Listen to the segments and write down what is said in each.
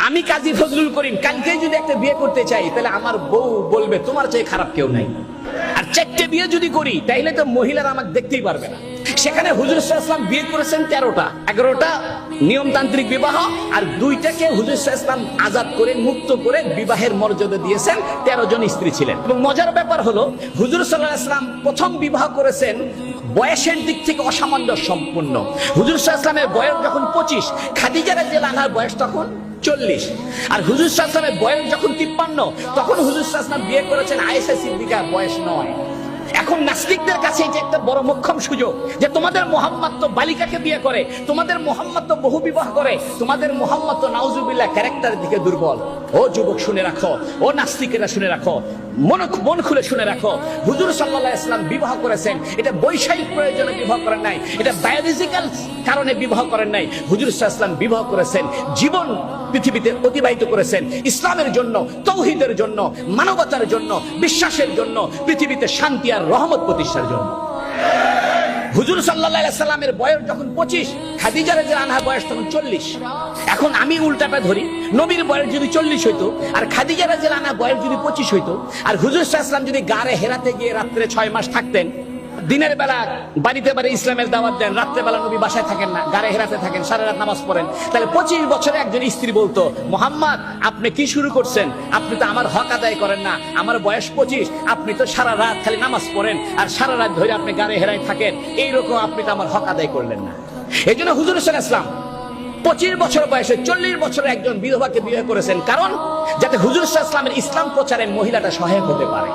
আমি কাজী ফজলুল করিম কালকে যদি একটা বিয়ে করতে চাই, তাহলে আমার বউ বলবে তোমার চেয়ে খারাপ কেউ নাই। আর 4টে বিয়ে যদি করি, তাইলে তো মহিলারা আমাকে দেখতেই পারবে না। সেখানে হুজুর সাল্লাল্লাহু আলাইহি ওয়াসাল্লাম বিয়ে করেছেন 13টা, 11টা নিয়মতান্ত্রিক বিবাহ, আর 2টাকে হুজুর সাল্লাল্লাহু আলাইহি ওয়াসাল্লাম আজাদ করে মুক্ত করে বিবাহের মর্যাদা দিয়েছেন। 13 জন স্ত্রী ছিলেন। এবং মজার ব্যাপার হলো, হুজুর সাল্লাল্লাহু আলাইহি ওয়াসাল্লাম প্রথম বিবাহ করেছেন বয়সের দিক থেকে অসামঞ্জস্য সম্পূর্ণ। হুজুর সাল্লাল্লাহু আলাইহি ওয়াসাল্লামের বয়স যখন 25, খাদিজা রাদিয়াল্লাহু আনহার বয়স তখন 40। আর হুজুর সাল্লাল্লাহু আলাইহি ওয়াসাল্লামের বয়স যখন 53, তখন হুজুর সাল্লাল্লাহু আলাইহি ওয়াসাল্লাম বিয়ে করেছেন আয়েশা সিদ্দিকার বয়স 9। এখন নাস্তিকদের কাছে এটা একটা বড় মোক্ষম সুযোগ যে তোমাদের মুহাম্মদ তো বালিকাকে বিয়ে করে, তোমাদের মুহাম্মদ তো বহু বিবাহ করে, তোমাদের মুহাম্মদ তো নাউজুবিল্লাহ ক্যারেক্টারের দিকে দুর্বল। ও যুবক শুনে রাখো, ও নাস্তিকেরা শুনে রাখো, মন খুলে শুনে রাখো, হুজুর সাল্লাল্লাহু আলাইহি ওয়াসাল্লাম বিবাহ করেছেন, এটা বৈষয়িক প্রয়োজনে বিবাহ করেন নাই, এটা বায়োলজিক্যাল কারণে বিবাহ করেন নাই। হুজুর সাল্লাল্লাহু আলাইহি ওয়াসাল্লাম বিবাহ করেছেন, জীবন পৃথিবীতে অতিবাহিত করেছেন ইসলামের জন্য, তাওহীদের জন্য, মানবতার জন্য, বিশ্বাসের জন্য, পৃথিবীতে শান্তি আর রহমত প্রতিষ্ঠার জন্য। হুজুর সাল্লাল্লাহু আলাইহি ওয়াসাল্লামের বয়স যখন 25, খাদিজা রাদিয়াল্লাহু আনহার বয়স তখন 40। এখন আমি উল্টাটা ধরি, নবীর বয়স যদি 40 হইতো, আর খাদিজা রাদিয়াল্লাহু আনহার বয়স যদি 25 হইতো, আর হুজুর সাল্লাল্লাহু আলাইহি ওয়াসাল্লাম যদি গারে হেরাতে গিয়ে রাত্রে 6 মাস থাকতেন, দিনের বেলা বাড়িতে বাড়ি ইসলামের দাওয়াত দেন, রাত্রে বেলা নবী বাসায় থাকেন না, গারে হেরাতে থাকেন, সারা রাত নামাজ পড়েন, তাহলে 25 বছরে একজন স্ত্রী বলতো, মুহাম্মদ আপনি কি শুরু করছেন? আপনি তো আমার হক আদায় করেন না, আমার বয়স 25, আপনি তো সারা রাত খালি নামাজ পড়েন আর সারা রাত ধরে আপনি গারে হেরায় থাকেন, এইরকম আপনি তো আমার হক আদায় করলেন না। এই জন্য হুজুর সাল্লাল্লাহু আলাইহি ওয়াসাল্লাম 25 বছর বয়সে 40 বছরে একজন বিধবাকে বিয়ে করেছেন, কারণ যাতে হুজুর সাল্লাল্লাহু আলাইহি ওয়াসাল্লামের ইসলাম প্রচারে মহিলাটা সহায়ক হতে পারে,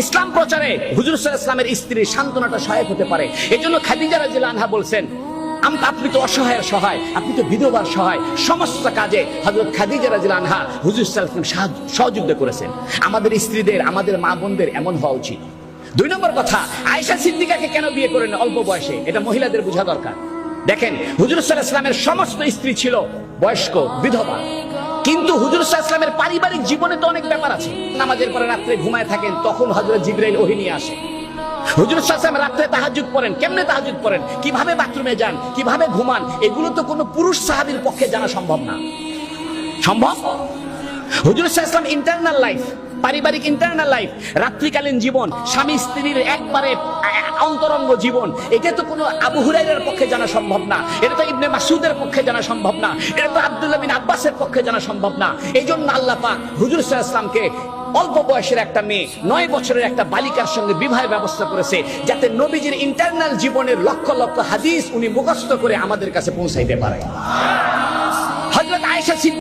ইসলাম প্রচারে হুজুর সাল্লাল্লাহু আলাইহি ওয়াসাল্লামের স্ত্রীর সান্ত্বনাটা সহায়ক হতে পারে। এই জন্য খাদিজা রাদিয়াল্লাহু আনহা বলছেন, আপনি তো অসহায়ের সহায়, আপনি তো বিধবার সহায়, সমস্ত কাজে হযরত খাদিজা রাদিয়াল্লাহু আনহা হুজুর সাল্লাল্লাহু আলাইহি ওয়াসাল্লাম সহযোগিতা করেছেন। আমাদের স্ত্রীদের, আমাদের মা বোনদের এমন হওয়া উচিত। 2 নম্বর কথা, আয়েশা সিদ্দিকাকে কেন বিয়ে করেন অল্প বয়সে? এটা মহিলাদের বোঝা দরকার। দেখেন, হুজুর সাল্লাল্লাহু আলাইহি ওয়াসাল্লামের সমস্ত স্ত্রী ছিল বয়স্ক, বিধবা, কিন্তু হুজুর সাল্লাল্লাহু আলাইহি ওয়াসাল্লামের পারিবারিক জীবনে তো অনেক ব্যাপার আছে। নামাজের পরে রাত্রে ঘুমায় থাকেন, তখন হযরত জিবরাইল ওহী নিয়ে আসে। হুজুর সাল্লাল্লাহু আলাইহি ওয়াসাল্লাম রাত্রে তাহাজ্জুদ পড়েন, কেমনে তাহাজ্জুদ পড়েন, কিভাবে বাথরুমে যান, কিভাবে ঘুমান, এগুলো তো কোনো পুরুষ সাহাবীর পক্ষে জানা সম্ভব না। সম্ভব? হুজুর সাল্লাল্লাহু আলাইহি ওয়াসাল্লাম ইন্টারনাল লাইফ, পারিবারিক ইন্টারনাল লাইফ, রাত্রিকালীন জীবন, স্বামী স্ত্রীর একবারে অন্তরঙ্গ জীবন, এটা তো কোনো আবু হুরায়রার পক্ষে জানা সম্ভব না, এটা তো ইবনে মাসউদের পক্ষে জানা সম্ভব না, এটা তো আব্দুল্লাহ বিন আব্বাসের পক্ষে জানা সম্ভব না। এই জন্য আল্লাহ পাক হুজুর সাল্লাল্লাহু আলাইহি ওয়াসাল্লামকে অল্প বয়সের একটা মেয়ে, 9 বছরের একটা বালিকার সঙ্গে বিবাহের ব্যবস্থা করেছে, যাতে নবীজির ইন্টারনাল জীবনের লক্ষ লক্ষ হাদিস উনি মুখস্থ করে আমাদের কাছে পৌঁছাইতে পারে। হযরত আয়েশা